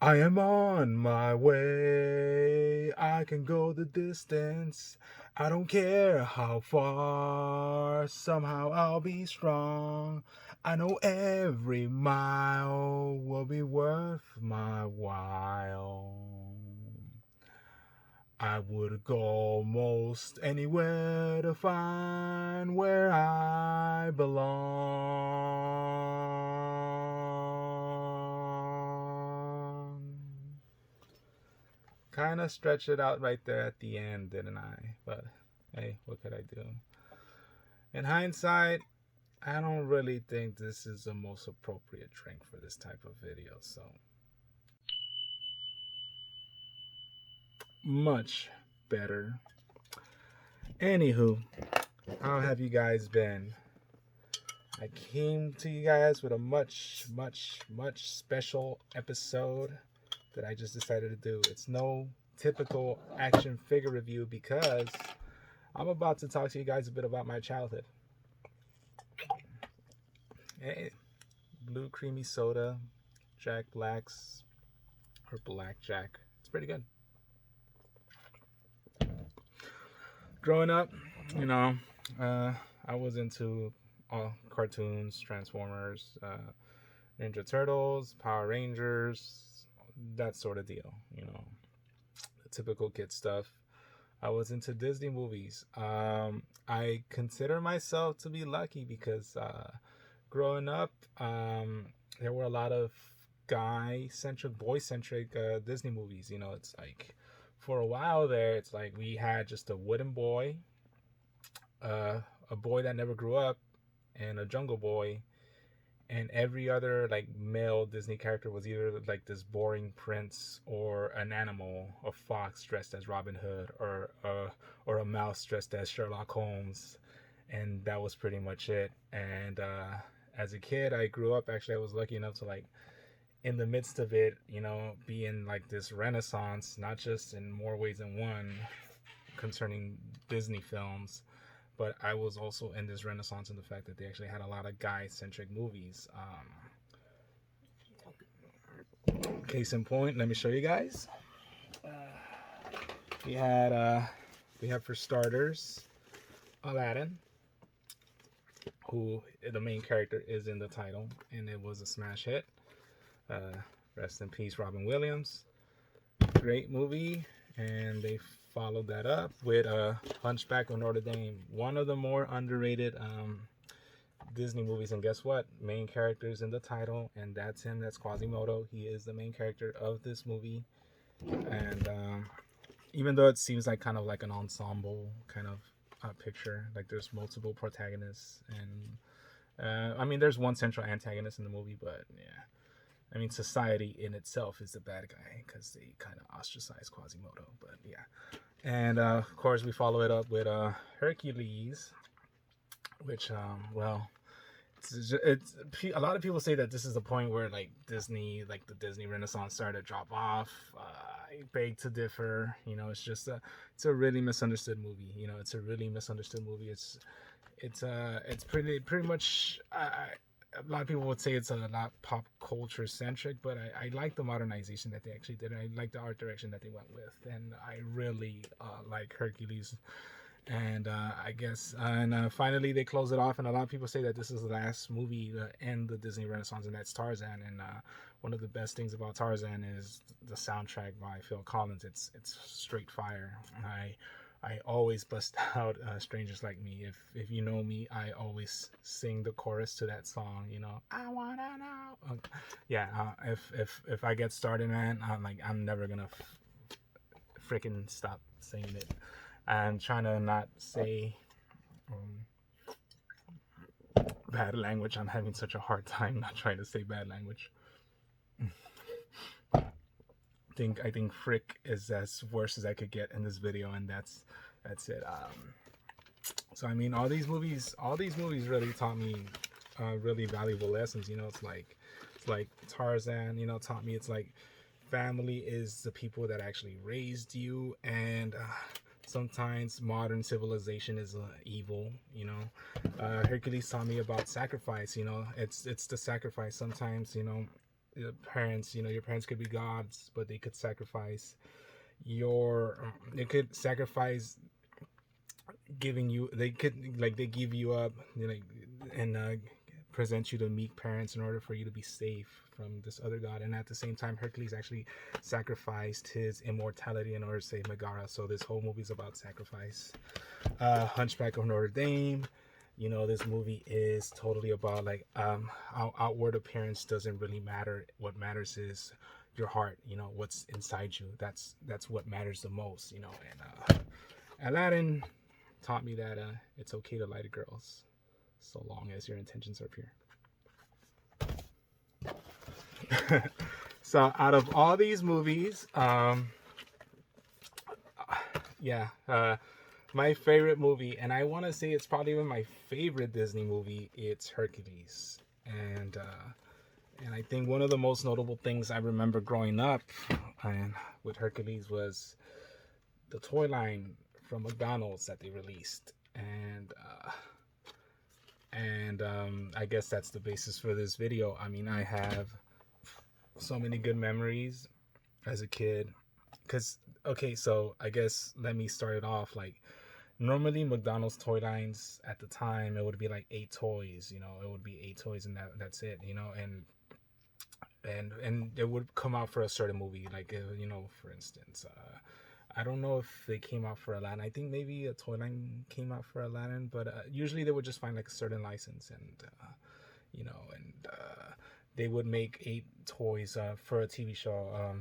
I am on my way. I can go the distance. I don't care how far. Somehow I'll be strong. I know every mile will be worth my while. I would go most anywhere to find where I belong. Kind of stretch it out right there at the end, didn't I? But hey, what could I do? In hindsight, I don't really think this is the most appropriate drink for this type of video, so much better. Anywho, how have you guys been? I came to you guys with a much special episode that I just decided to do. It's no typical action figure review because I'm about to talk to you guys a bit about my childhood. Hey, blue creamy soda, Jack Black's, or Black Jack. It's pretty good. Growing up, you know, I was into cartoons, Transformers, Ninja Turtles, Power Rangers, that sort of deal, you know, the typical kid stuff. I was into Disney movies. I consider myself to be lucky because growing up, there were a lot of guy-centric, boy-centric Disney movies. You know, it's like for a while there, it's like we had just a wooden boy, a boy that never grew up, and a jungle boy, and every other like male Disney character was either like this boring prince or an animal, a fox dressed as Robin Hood, or a mouse dressed as Sherlock Holmes, and that was pretty much it. And as a kid, I grew up. Actually, I was lucky enough to like in the midst of it, you know, be in like this renaissance, not just in more ways than one concerning Disney films, but I was also in this renaissance in the fact that they actually had a lot of guy-centric movies. Case in point, let me show you guys. We had for starters Aladdin, who the main character is in the title, and it was a smash hit. Rest in peace, Robin Williams. Great movie, and they followed that up with Hunchback of Notre Dame, one of the more underrated Disney movies. And guess what? Main character's in the title, and that's him. That's Quasimodo. He is the main character of this movie. And even though it seems like kind of like an ensemble kind of picture, like there's multiple protagonists, and I mean, there's one central antagonist in the movie, but yeah. I mean, society in itself is the bad guy because they kind of ostracize Quasimodo. But yeah, and of course we follow it up with Hercules, which well, it's a lot of people say that this is the point where like Disney, like the Disney Renaissance started to drop off. I beg to differ. You know, it's a really misunderstood movie. You know, it's a really misunderstood movie. It's pretty much. A lot of people would say it's a lot pop culture centric, but I like the modernization that they actually did. I like the art direction that they went with, and I really like Hercules. And I guess, and finally they close it off, and a lot of people say that this is the last movie to end the Disney Renaissance, and that's Tarzan. And one of the best things about Tarzan is the soundtrack by Phil Collins. It's straight fire. I always bust out "Strangers Like Me." If you know me, I always sing the chorus to that song. You know, I wanna know. Yeah, if I get started, man, I'm never gonna freaking stop singing it. I'm trying to not say bad language. I'm having such a hard time not trying to say bad language. I think frick is as worse as I could get in this video, and that's it. So I mean, all these movies really taught me really valuable lessons. You know, it's like Tarzan, you know, taught me it's like family is the people that actually raised you, and sometimes modern civilization is evil. You know, Hercules taught me about sacrifice. You know, it's the sacrifice. Sometimes, you know, parents, your parents could be gods, but they could sacrifice they could sacrifice giving you, they could, like, they give you up, and present you to meek parents in order for you to be safe from this other god. And at the same time, Hercules actually sacrificed his immortality in order to save Megara. So this whole movie is about sacrifice. Hunchback of Notre Dame, this movie is totally about, like, outward appearance doesn't really matter. What matters is your heart, what's inside you. That's what matters the most, and Aladdin taught me that it's okay to lie to girls so long as your intentions are pure. So out of all these movies, my favorite movie, and I want to say it's probably even my favorite Disney movie, it's Hercules. And I think one of the most notable things I remember growing up with Hercules was the toy line from McDonald's that they released. And I guess that's the basis for this video. I mean, I have so many good memories as a kid. So I guess let me start it off. Like, normally McDonald's toy lines at the time, it would be like 8 toys, it would be 8 toys and that's it, and it would come out for a certain movie, like, for instance, I don't know if they came out for Aladdin. I think maybe a toy line came out for Aladdin, but usually they would just find like a certain license, and they would make 8 toys for a TV show,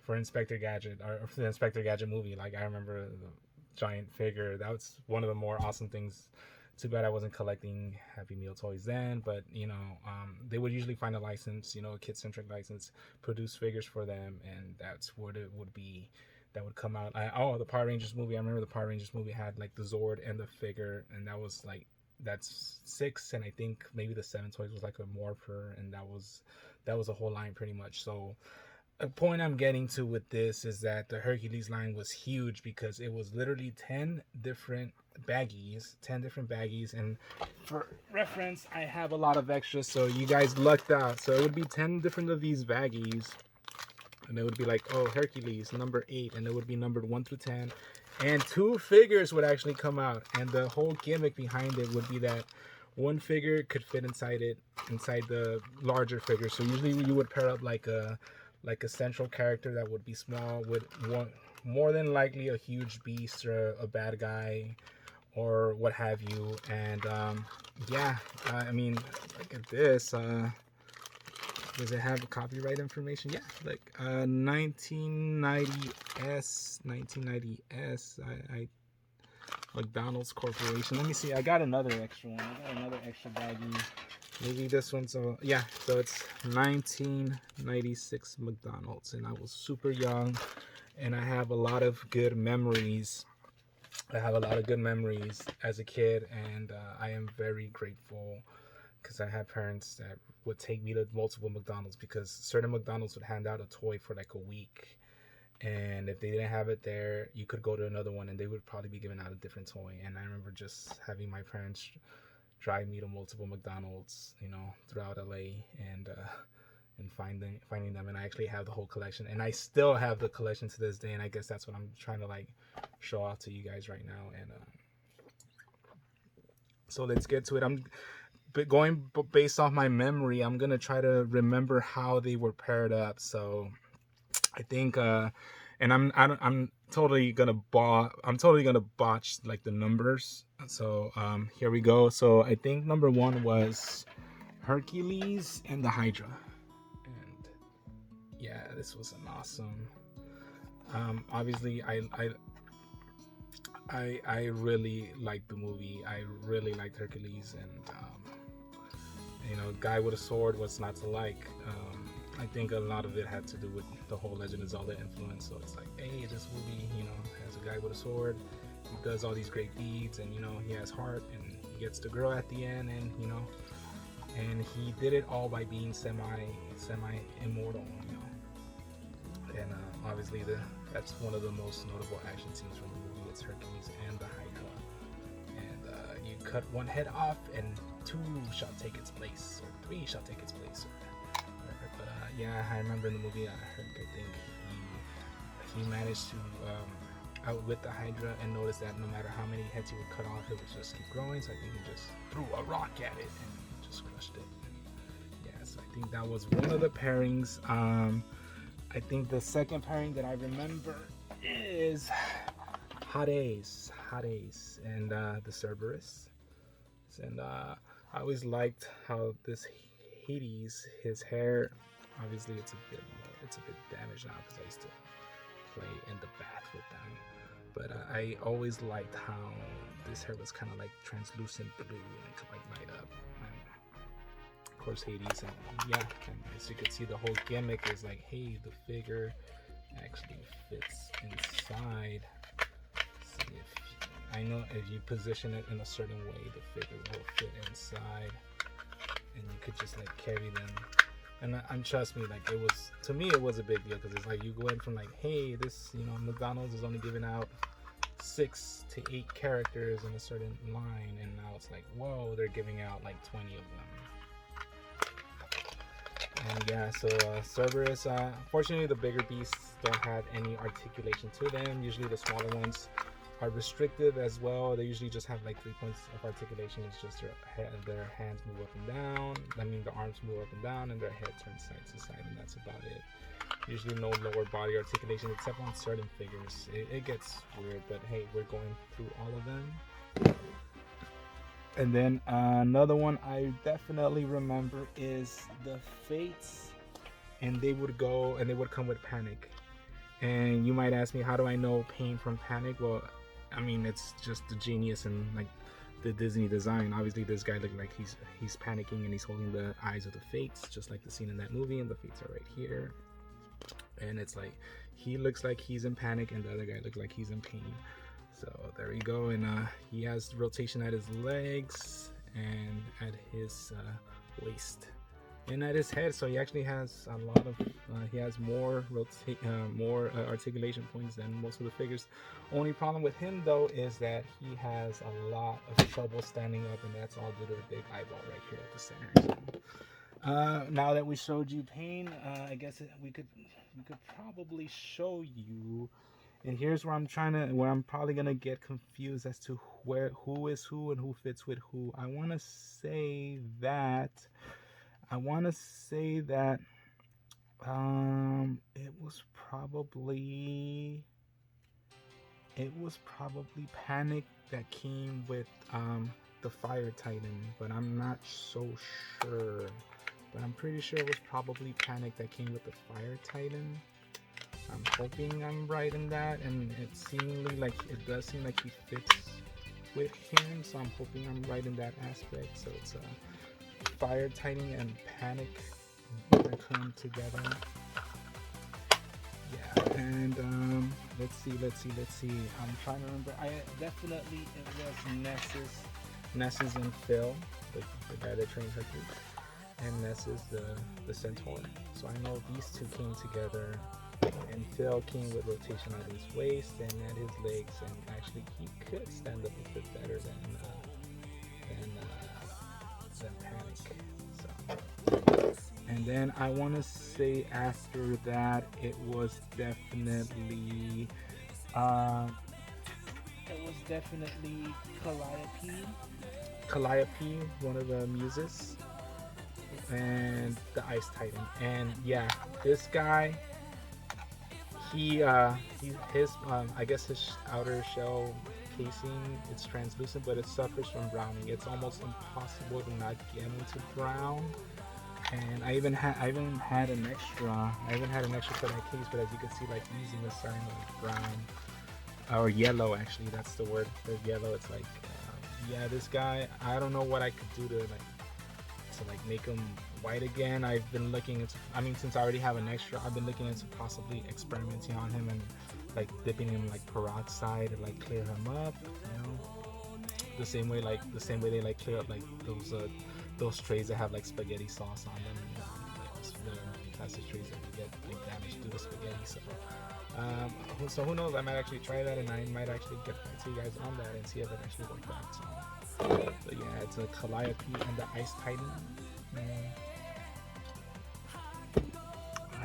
for Inspector Gadget, or for the Inspector Gadget movie. Like, I remember the giant figure. That was one of the more awesome things. Too bad I wasn't collecting Happy Meal toys then, but they would usually find a license, a kid-centric license, produce figures for them, and that's what it would be that would come out. The Power Rangers movie. I remember the Power Rangers movie had like the Zord and the figure, and that's 6, and I think maybe the 7 toys was like a morpher, and that was a whole line pretty much. So a point I'm getting to with this is that the Hercules line was huge because it was literally 10 different baggies, and for reference, I have a lot of extras, so you guys lucked out. So it would be 10 different of these baggies, and it would be like, oh, Hercules number 8, and it would be numbered 1 through 10, and 2 figures would actually come out, and the whole gimmick behind it would be that one figure could fit inside the larger figure. So usually you would pair up like a central character that would be small with one, more than likely a huge beast or a bad guy or what have you. And I mean, look at this. Does it have copyright information? Yeah, like 1990s. I McDonald's Corporation. Let me see. I got another extra one. I got another extra baggie. Maybe this one's so it's 1996 McDonald's, and I was super young, and I have a lot of good memories. As a kid, and I am very grateful because I had parents that would take me to multiple McDonald's, because certain McDonald's would hand out a toy for like a week, and if they didn't have it there, you could go to another one and they would probably be giving out a different toy. And I remember just having my parents drive me to multiple McDonald's, throughout LA, and finding them. And I actually have the whole collection, and I still have the collection to this day. And I guess that's what I'm trying to like show off to you guys right now. And so let's get to it. Going based off my memory, I'm gonna try to remember how they were paired up. So I think, and I'm totally gonna botch like the numbers. So here we go. So I think number 1 was Hercules and the Hydra, and yeah, this was an awesome. Obviously, I really liked the movie. I really liked Hercules, and guy with a sword, what's not to like? I think a lot of it had to do with the whole Legend of Zelda influence. So it's like, hey, this movie, has a guy with a sword. He does all these great deeds, and he has heart, and he gets the girl at the end, and and he did it all by being semi immortal. And obviously that's one of the most notable action scenes from the movie. It's Hercules and the Hydra, and you cut one head off, and 2 shall take its place, or 3 shall take its place, or yeah, I remember in the movie Herc, I think he managed to outwit the Hydra and noticed that no matter how many heads he would cut off, it would just keep growing. So I think he just threw a rock at it and just crushed it. Yeah, so I think that was one of the pairings. I think the second pairing that I remember is Hades and the Cerberus. And I always liked how this Hades, his hair, obviously it's a bit damaged now because I used to play in the bath with them. But I always liked how this hair was kind of like translucent blue and it could like light up. And of course Hades, and yeah, and as you can see, the whole gimmick is like, hey, the figure actually fits inside. See if I know if you position it in a certain way, the figure will fit inside, and you could just like carry them. And trust me, like to me it was a big deal because it's like you go in from like, hey, this, McDonald's is only giving out 6 to 8 characters in a certain line, and now it's like, whoa, they're giving out like 20 of them. And yeah, so Cerberus, fortunately the bigger beasts don't have any articulation to them. Usually the smaller ones are restrictive as well. They usually just have like 3 points of articulation. It's just their hands move up and down. I mean, the arms move up and down, and their head turns side to side, and that's about it. Usually no lower body articulation except on certain figures. It gets weird, but hey, we're going through all of them. And then another one I definitely remember is the Fates, and they would come with Panic. And you might ask me, how do I know Pain from Panic? Well, I mean, it's just the genius and like the Disney design. Obviously, this guy looked like he's panicking and he's holding the eyes of the Fates, just like the scene in that movie. And the Fates are right here. And it's like he looks like he's in panic, and the other guy looks like he's in pain. So there you go. And he has rotation at his legs and at his waist and at his head. So he actually has a lot of he has more articulation points than most of the figures. Only problem with him though is that he has a lot of trouble standing up, and that's all due to the big eyeball right here at the center. So, now that we showed you Pain, I guess we could probably show you. And here's where I'm probably gonna get confused as to who is who and who fits with who. I want to say that it was probably Panic that came with the Fire Titan, but I'm not so sure. But I'm pretty sure it was probably Panic that came with the Fire Titan. I'm hoping I'm right in that, and it does seem like he fits with him, so I'm hoping I'm right in that aspect. So it's Fire Titan and Panic that come together. Yeah, and let's see. I'm trying to remember. It was Nessus and Phil, the guy that trained Hercules, and Nessus the Centaur. So I know these two came together. And Phil came with rotation at his waist and at his legs, and actually he could stand up a bit better than Panic. So, and then I want to say after that it was definitely Calliope, one of the muses, and the Ice Titan. And yeah, this guy. I guess his outer shell casing, it's translucent, but it suffers from browning. It's almost impossible to not get into brown. And I even had an extra for that case, but as you can see, like using the sign of brown or yellow, actually, that's the word. The yellow. It's like, yeah, this guy. I don't know what I could do to make him white again. I've been looking into, since I already have an extra, I've been looking into possibly experimenting on him and like dipping him like peroxide to like clear him up, the same way they like clear up like those trays that have like spaghetti sauce on them, the plastic trays that get like damaged due to spaghetti. So who knows, I might actually try that, and I might actually get back to you guys on that and see if it actually worked out. But yeah, it's a Calliope and the Ice Titan.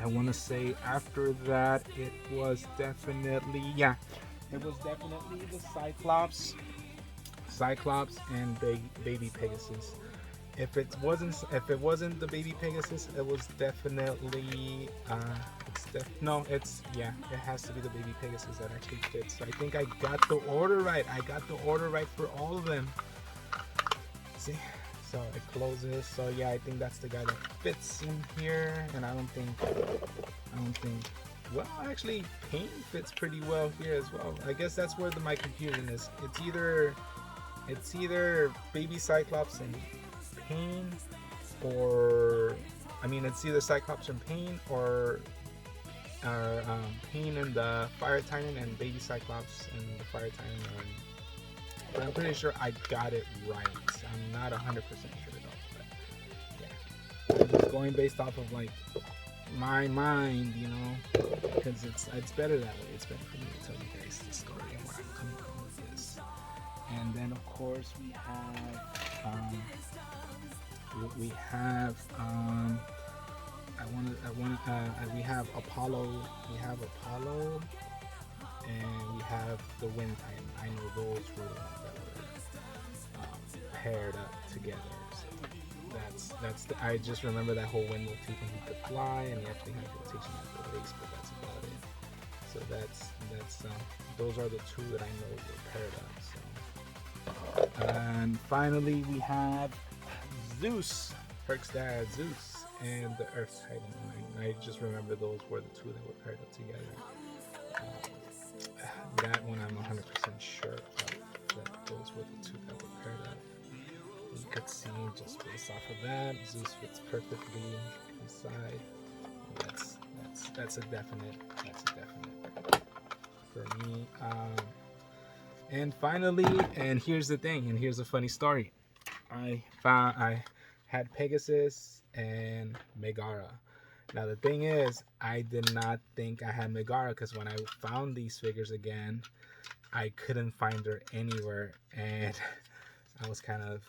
want to say after that it was definitely, yeah, it was definitely the Cyclops and baby Pegasus. If it wasn't the baby Pegasus, it was definitely no, it's, yeah, it has to be the baby Pegasus that actually fits. So I think I got the order right. I got the order right for all of them. See, so it closes. So yeah, I think that's the guy that fits in here, and I don't think. Well, actually, Pain fits pretty well here as well. I guess that's where my confusion is. It's either baby Cyclops and Pain, or I mean, it's either Cyclops and Pain, or Pain and the Fire Titan, and baby Cyclops and the Fire Titan. But I'm pretty sure I got it right. I'm not 100% sure though. But yeah, I'm just going based off of like my mind, you know, because it's better that way. It's better for me to tell you guys the story and where I'm coming from with this. And then of course we have Apollo. We have Apollo, and we have the Wind Titan. I know those were the ones that were paired up together. So I just remember that whole wind motif, and he could fly, and he actually had rotation at the waist, but that's about it. So that's those are the two that I know were paired up. So, and finally we have Zeus, Herc's dad, Zeus, and the Earth Titan. I just remember those were the two that were paired up together. That one I'm 100% sure of, that those were the two that were paired up. You could see just based off of that, Zeus fits perfectly inside. That's a definite for me. And finally, and here's the thing, and here's a funny story. I had Pegasus and Megara. Now the thing is, I did not think I had Megara, because when I found these figures again, I couldn't find her anywhere, and I was kind of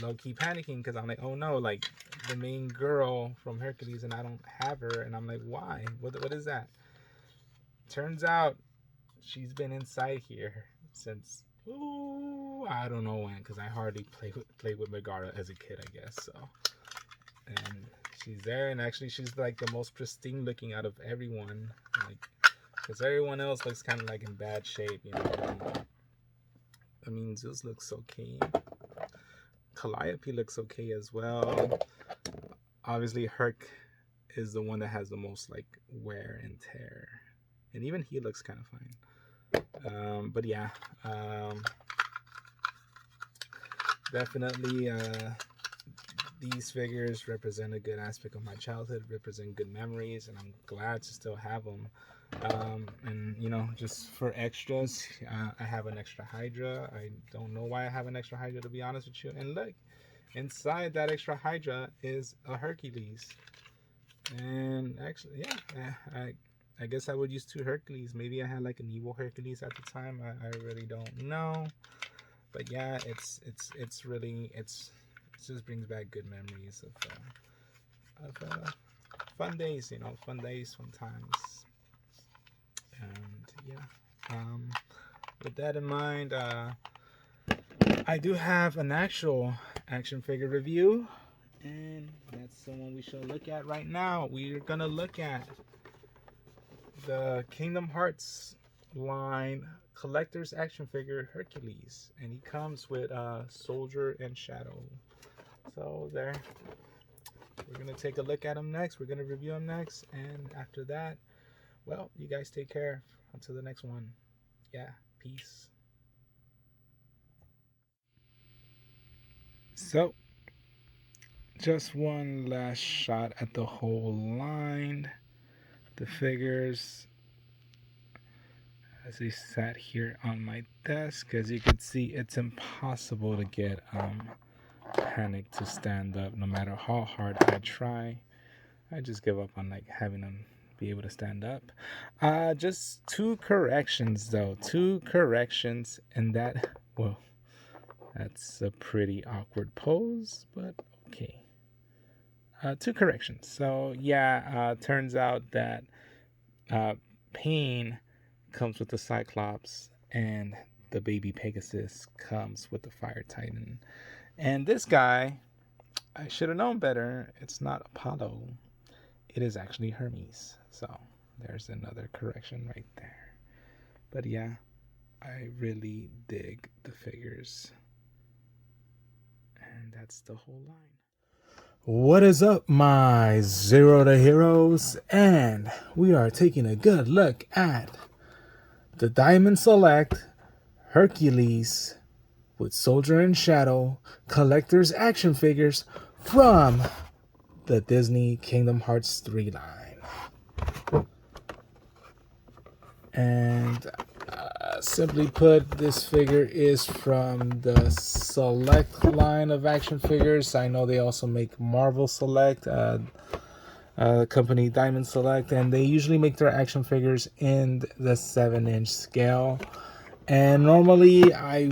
low-key panicking, because I'm like, oh no, like the main girl from Hercules, and I don't have her, and I'm like, why? What is that? Turns out she's been inside here since, I don't know when, because I hardly played with Megara as a kid, I guess. So, and she's there, and actually she's like the most pristine looking out of everyone, like, because everyone else looks kind of like in bad shape, you know. I mean, Zeus looks okay. Calliope looks okay as well. Obviously, Herc is the one that has the most like wear and tear, and even he looks kind of fine. But yeah, definitely these figures represent a good aspect of my childhood, represent good memories, and I'm glad to still have them. And you know, just for extras, I have an extra Hydra. I don't know why I have an extra Hydra, to be honest with you. And look, inside that extra Hydra is a Hercules. And actually, yeah, I guess I would use two Hercules. Maybe I had like an evil Hercules at the time. I really don't know. But yeah, it's really, it just brings back good memories of fun days, you know, fun times. And yeah, with that in mind, I do have an actual action figure review, and that's the one we shall look at right now. We're gonna look at the Kingdom Hearts line collector's action figure Hercules, and he comes with Soldier and Shadow. So there, we're gonna take a look at him next. We're gonna review him next, and after that, well, you guys take care until the next one. Yeah, peace. So, just one last shot at the whole line. The figures as they sat here on my desk. As you can see, it's impossible to get Panic to stand up, no matter how hard I try. I just give up on like having them be able to stand up. Just two corrections though. And that, well, that's a pretty awkward pose, but okay. two corrections. So yeah, turns out that Pain comes with the Cyclops, and the baby Pegasus comes with the Fire Titan. And this guy, I should have known better. It's not Apollo. It is actually Hermes. So there's another correction right there. But yeah, I really dig the figures. And that's the whole line. What is up, my Zero to Heroes? And we are taking a good look at the Diamond Select Hercules with Soldier and Shadow collector's action figures from the Disney Kingdom Hearts 3 line. And simply put, this figure is from the Select line of action figures. I know they also make Marvel Select, company Diamond Select, and they usually make their action figures in the 7-inch scale. And normally I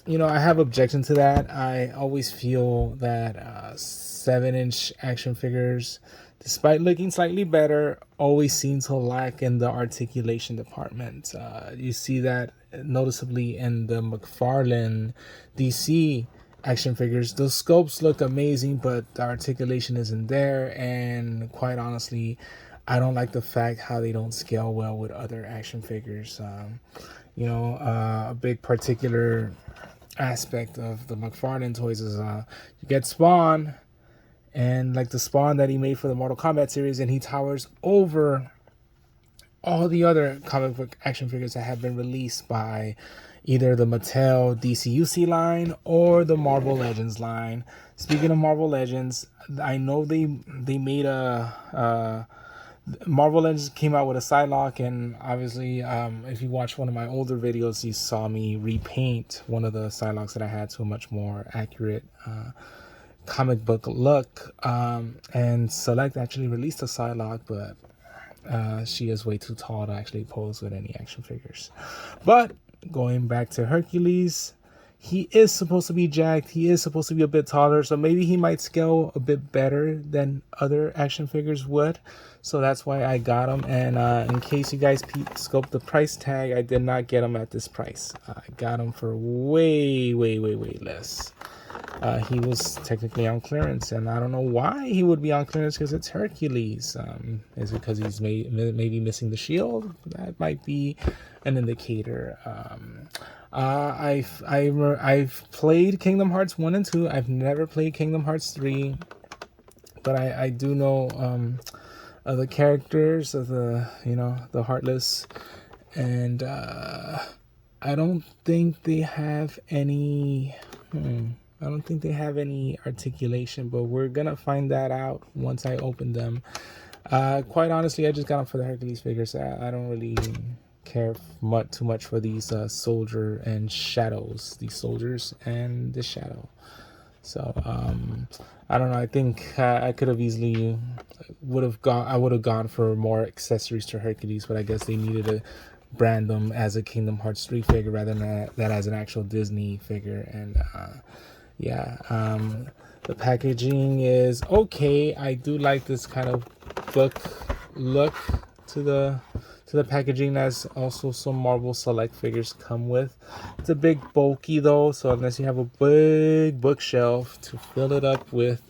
have objection to that. I always feel that 7-inch action figures, despite looking slightly better, always seem to lack in the articulation department. You see that noticeably in the McFarlane DC action figures. The sculpts look amazing, but the articulation isn't there. And quite honestly, I don't like the fact how they don't scale well with other action figures. A big particular aspect of the McFarlane toys is you get Spawn, and like the Spawn that he made for the Mortal Kombat series, and he towers over all the other comic book action figures that have been released by either the Mattel DCUC line or the Marvel Legends line. Speaking of Marvel Legends, I know they made a Marvel Legends came out with a Psylocke, and obviously, if you watch one of my older videos, you saw me repaint one of the Psylocks that I had to a much more accurate comic book look. And Select actually released a Psylocke, but she is way too tall to actually pose with any action figures. But going back to Hercules, he is supposed to be jacked. He is supposed to be a bit taller, so maybe he might scale a bit better than other action figures would. So that's why I got him. And in case you guys scope the price tag, I did not get him at this price. I got him for way less. He was technically on clearance, and I don't know why he would be on clearance, because it's Hercules. Is it because he's maybe missing the shield? That might be an indicator. I've played Kingdom Hearts 1 and 2. I've never played Kingdom Hearts 3, but I do know of the characters of the Heartless, and I don't think they have any. I don't think they have any articulation, but we're gonna find that out once I open them. Quite honestly, I just got them for the Hercules figures. I don't really care too much for these soldier and shadows, these soldiers and the shadow. So I don't know. I think I could have easily would have gone for more accessories to Hercules, but I guess they needed to brand them as a Kingdom Hearts 3 figure rather than that as an actual Disney figure. And the packaging is okay. I do like this kind of book look to the packaging, as also some Marvel Select figures come with. It's a big bulky though, so unless you have a big bookshelf to fill it up with,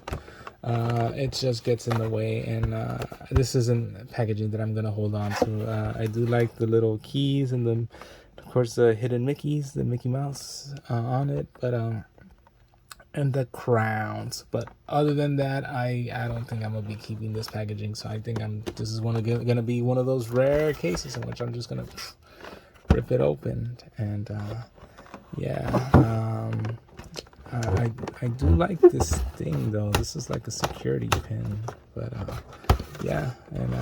it just gets in the way. And this isn't packaging that I'm gonna hold on to. I do like the little keys and of course the hidden Mickeys, the Mickey Mouse on it, but and the crowns. But other than that, I don't think I'm gonna be keeping this packaging. So I think this is gonna be one of those rare cases in which I'm just gonna rip it open. And I do like this thing though. This is like a security pin, but and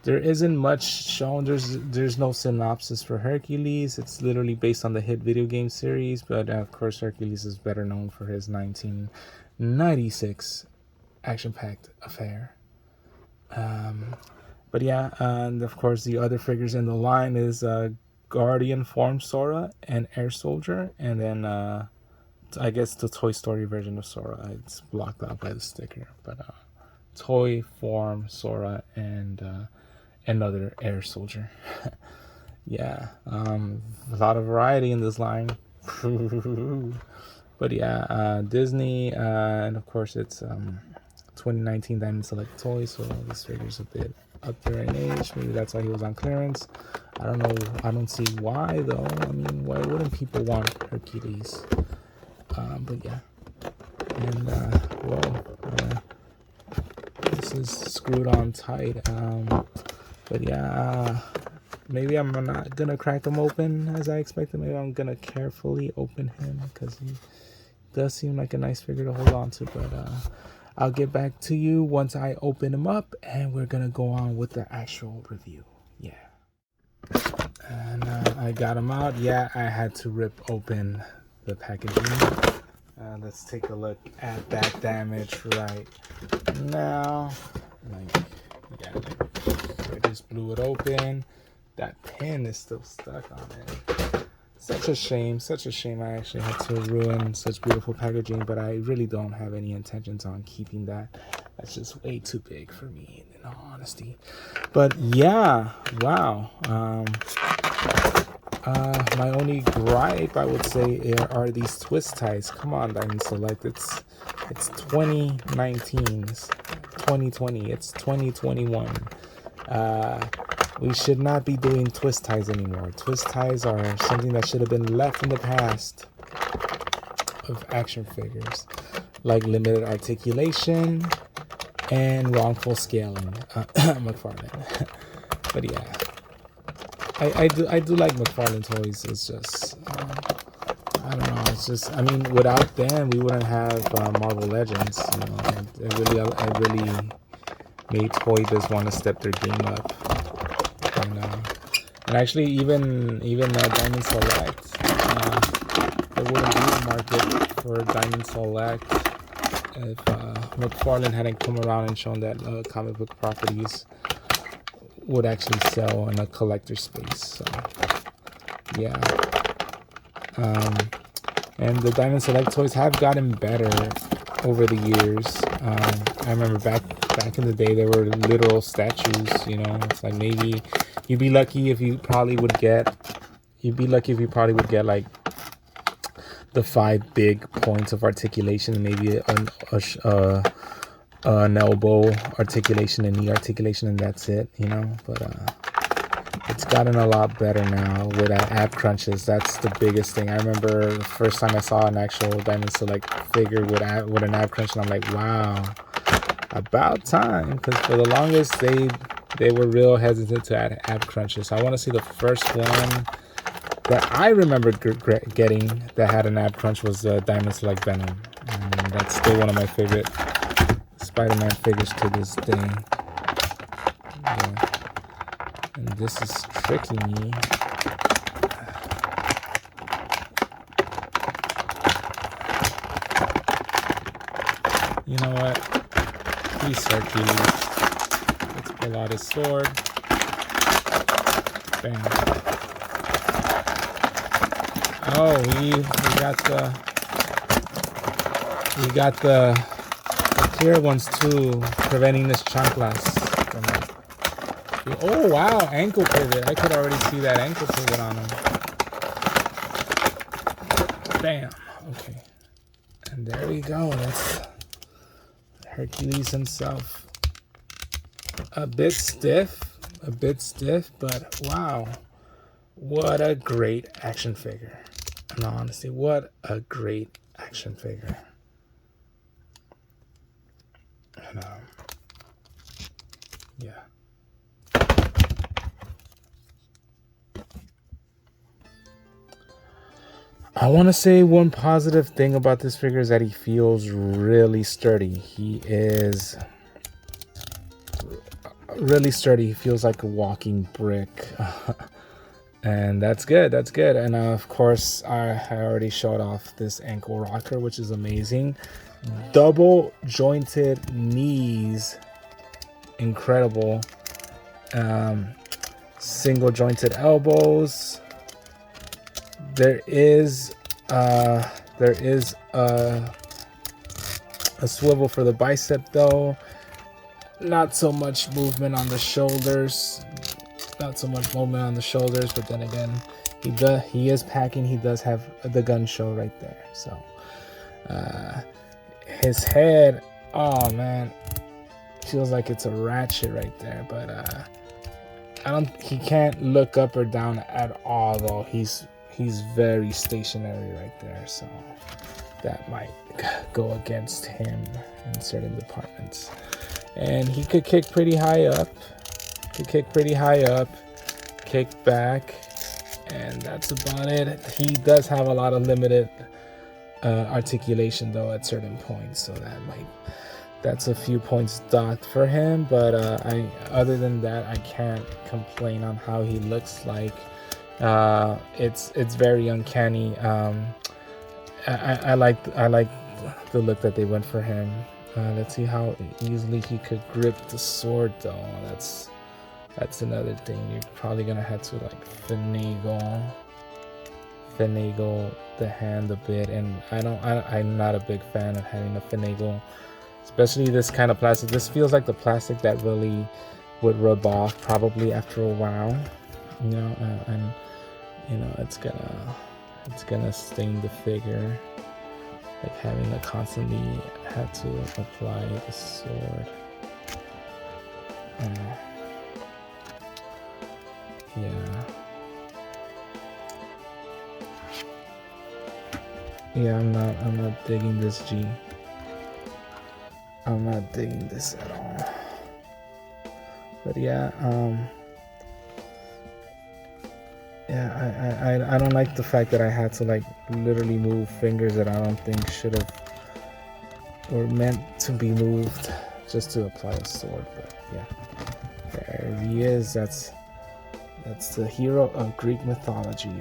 there isn't much shown. There's no synopsis for Hercules. It's literally based on the hit video game series, but of course Hercules is better known for his 1996 action-packed affair. But yeah, and of course the other figures in the line is Guardian Form Sora and Air Soldier, and then I guess the Toy Story version of Sora. It's blocked out by the sticker, but toy form Sora and another air soldier. Yeah, a lot of variety in this line. But yeah, Disney, and of course it's 2019 Diamond Select Toy, so this figure's a bit up there in age. Maybe that's why he was on clearance. I don't know. I don't see why though. I mean, why wouldn't people want Hercules? But yeah, and this is screwed on tight. But yeah, maybe I'm not gonna crack him open as I expected. Maybe I'm gonna carefully open him because he does seem like a nice figure to hold on to. But I'll get back to you once I open him up, and we're gonna go on with the actual review. Yeah. And I got him out. Yeah, I had to rip open the packaging. Let's take a look at that damage right now. Like, yeah, I just blew it open. That pin is still stuck on it. Such a shame, such a shame. I actually had to ruin such beautiful packaging, but I really don't have any intentions on keeping that. That's just way too big for me, in all honesty. But yeah, wow. My only gripe, I would say, are these twist ties. Come on, Diamond Select. It's 2019. It's 2020. It's 2021. We should not be doing twist ties anymore. Twist ties are something that should have been left in the past of action figures, like limited articulation and wrongful scaling. McFarlane. But yeah, I do like McFarlane toys. It's just I don't know. It's just, I mean, without them we wouldn't have Marvel Legends. You know, it really made Toy Biz want to step their game up. And actually, even Diamond Select, there wouldn't be a market for Diamond Select if McFarlane hadn't come around and shown that comic book properties would actually sell in a collector space. So yeah, and the Diamond Select toys have gotten better over the years. I remember back in the day, there were literal statues. You know, it's like maybe you'd be lucky if you probably would get like the 5 big points of articulation, maybe an elbow articulation and knee articulation, and that's it, you know. But it's gotten a lot better now with ab crunches. That's the biggest thing. I remember the first time I saw an actual Diamond Select figure with an ab crunch, and I'm like, wow, about time. Because for the longest they were real hesitant to add ab crunches. I want to see the first one that I remember getting that had an ab crunch was Diamond Select Venom, and that's still one of my favorite Spider-Man figures to this day. Yeah. And this is tricking me. You know what? He's Hercules. Let's pull out his sword. Bam. Oh, we got the clear ones too, preventing this chanclas from. Oh wow, ankle pivot! I could already see that ankle pivot on him. Bam. Okay, and there we go. That's Hercules himself. A bit stiff, but wow, what a great action figure. No, honestly, what a great action figure. And, yeah. I want to say one positive thing about this figure is that he feels really sturdy. He is really sturdy. He feels like a walking brick. And that's good. And of course, I already showed off this ankle rocker, which is amazing. Double jointed knees, incredible. Single jointed elbows. There is a swivel for the bicep though. not so much movement on the shoulders. Not so much movement on the shoulders, but then again, he is packing. He does have the gun show right there. So his head, oh man, feels like it's a ratchet right there. But he can't look up or down at all though. He's very stationary right there. So that might go against him in certain departments. And he could kick pretty high up. Kick back, and that's about it. He does have a lot of limited articulation though at certain points, so that's a few points docked for him. But other than that, I can't complain on how he looks like. It's very uncanny. I like the look that they went for him. Let's see how easily he could grip the sword though. That's another thing. You're probably gonna have to like finagle the hand a bit, and I'm not a big fan of having to finagle, especially this kind of plastic. This feels like the plastic that really would rub off probably after a while, you know, and you know it's gonna stain the figure, like having to constantly have to apply the sword. Yeah, I'm not digging this, G. I'm not digging this at all. But yeah, I don't like the fact that I had to like literally move fingers that I don't think should have or meant to be moved just to apply a sword. But yeah, there he is. That's the hero of Greek mythology,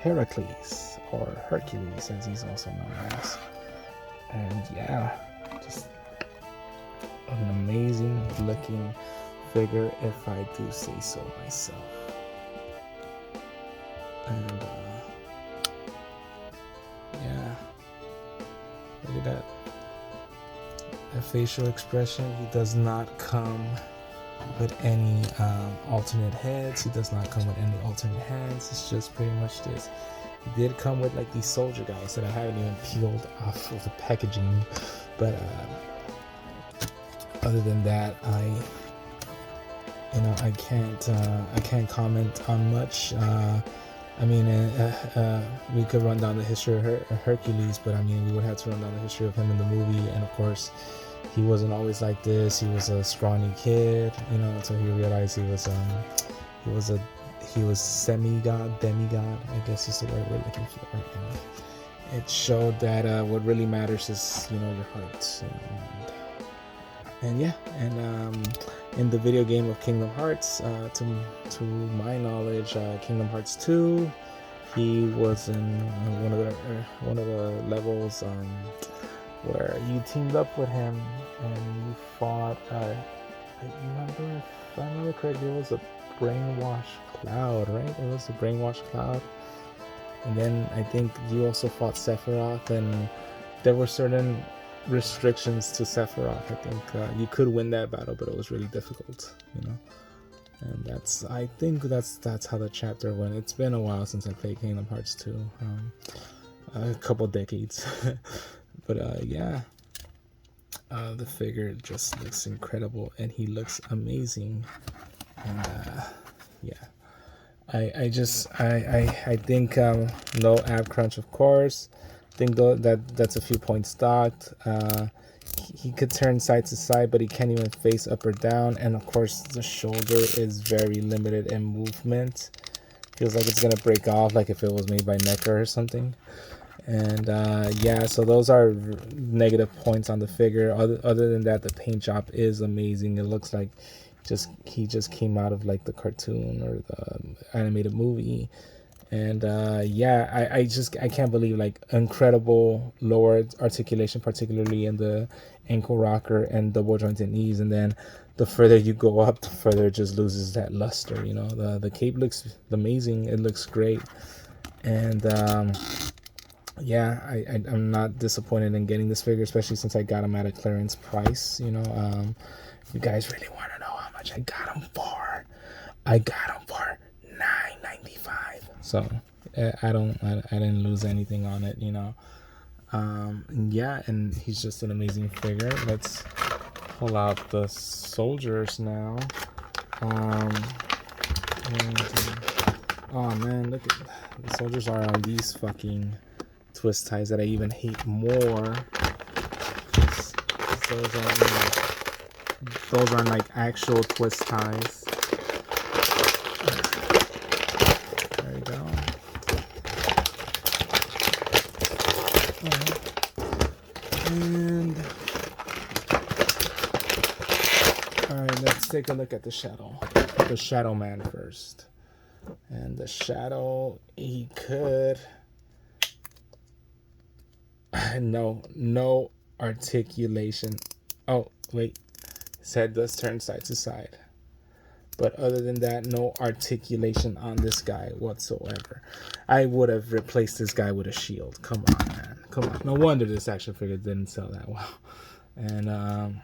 Hercules, or Hercules as he's also known as. And yeah, just an amazing looking figure, if I do say so myself. And yeah, look at that. That facial expression. He does not come with any alternate heads. He does not come with any alternate hands. It's just pretty much this. He did come with like these soldier guys that I haven't even peeled off of the packaging, but other than that, I can't comment on much. I mean, we could run down the history of Hercules, but I mean, we would have to run down the history of him in the movie, and of course, he wasn't always like this. He was a scrawny kid, you know, until he realized he was demigod, I guess is the word we're looking for. And it showed that what really matters is, you know, your heart. You know, and yeah, and in the video game of Kingdom Hearts, to my knowledge, Kingdom Hearts 2, he was in one of the levels where you teamed up with him and you fought. If I remember correctly, it was a brainwash cloud, right? It was a brainwash cloud, and then I think you also fought Sephiroth, and there were certain restrictions to Sephiroth. I think you could win that battle, but it was really difficult, you know. And I think that's how the chapter went. It's been a while since I played Kingdom Hearts 2, a couple decades. But yeah, the figure just looks incredible, and he looks amazing. And yeah, I think no ab crunch, of course. I think that's a few points docked. He could turn side to side, but he can't even face up or down. And of course, the shoulder is very limited in movement. Feels like it's gonna break off, like if it was made by NECA or something. And yeah, so those are negative points on the figure. Other than that, the paint job is amazing. It looks like he just came out of like the cartoon or the animated movie. And yeah, I can't believe, like, incredible lower articulation, particularly in the ankle rocker and double jointed knees. And then the further you go up, the further it just loses that luster. You know, the cape looks amazing. It looks great. And yeah, I'm not disappointed in getting this figure, especially since I got him at a clearance price. You know, You guys really want to know how much I got them for? I got them for $9.95. So I didn't lose anything on it, you know. Yeah, and he's just an amazing figure. Let's pull out the soldiers now. And, oh man, look at the soldiers are on these fucking twist ties that I even hate more. Those aren't like actual twist ties. There you go. And alright, let's take a look at the Shadow Man first. And the Shadow, he could no articulation. Oh wait, his head does turn side to side, but other than that, no articulation on this guy whatsoever. I would have replaced this guy with a shield. Come on, man. Come on. No wonder this action figure didn't sell that well. And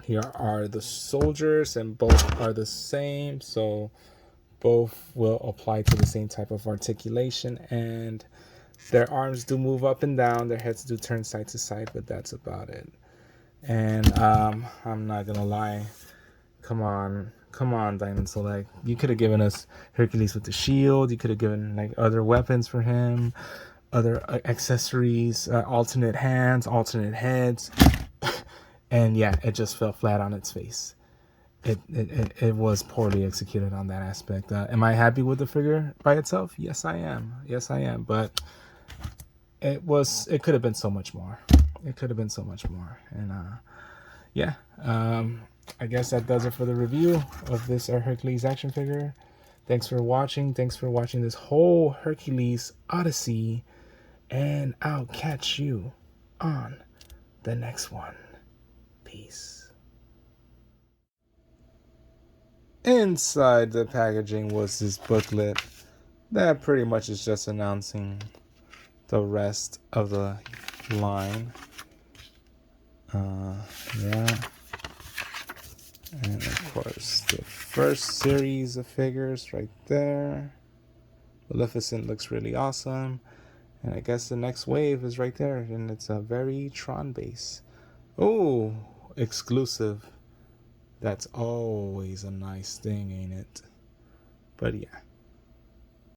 here are the soldiers, and both are the same, so both will apply to the same type of articulation, and their arms do move up and down, their heads do turn side to side, but that's about it. And I'm not gonna lie, come on Diamond Select, you could have given us Hercules with the shield, you could have given like other weapons for him, other accessories, alternate hands, alternate heads. And yeah, it just fell flat on its face. It was poorly executed on that aspect. Am I happy with the figure by itself? Yes, I am. Yes, I am. But it could have been so much more. It could have been so much more. And yeah, I guess that does it for the review of this Hercules action figure. Thanks for watching. Thanks for watching this whole Hercules Odyssey. And I'll catch you on the next one. Peace. Inside the packaging was this booklet that pretty much is just announcing the rest of the line. Yeah. And of course, the first series of figures right there. Maleficent looks really awesome. And I guess the next wave is right there, and it's a very Tron base. Oh, exclusive. That's always a nice thing, ain't it? But yeah.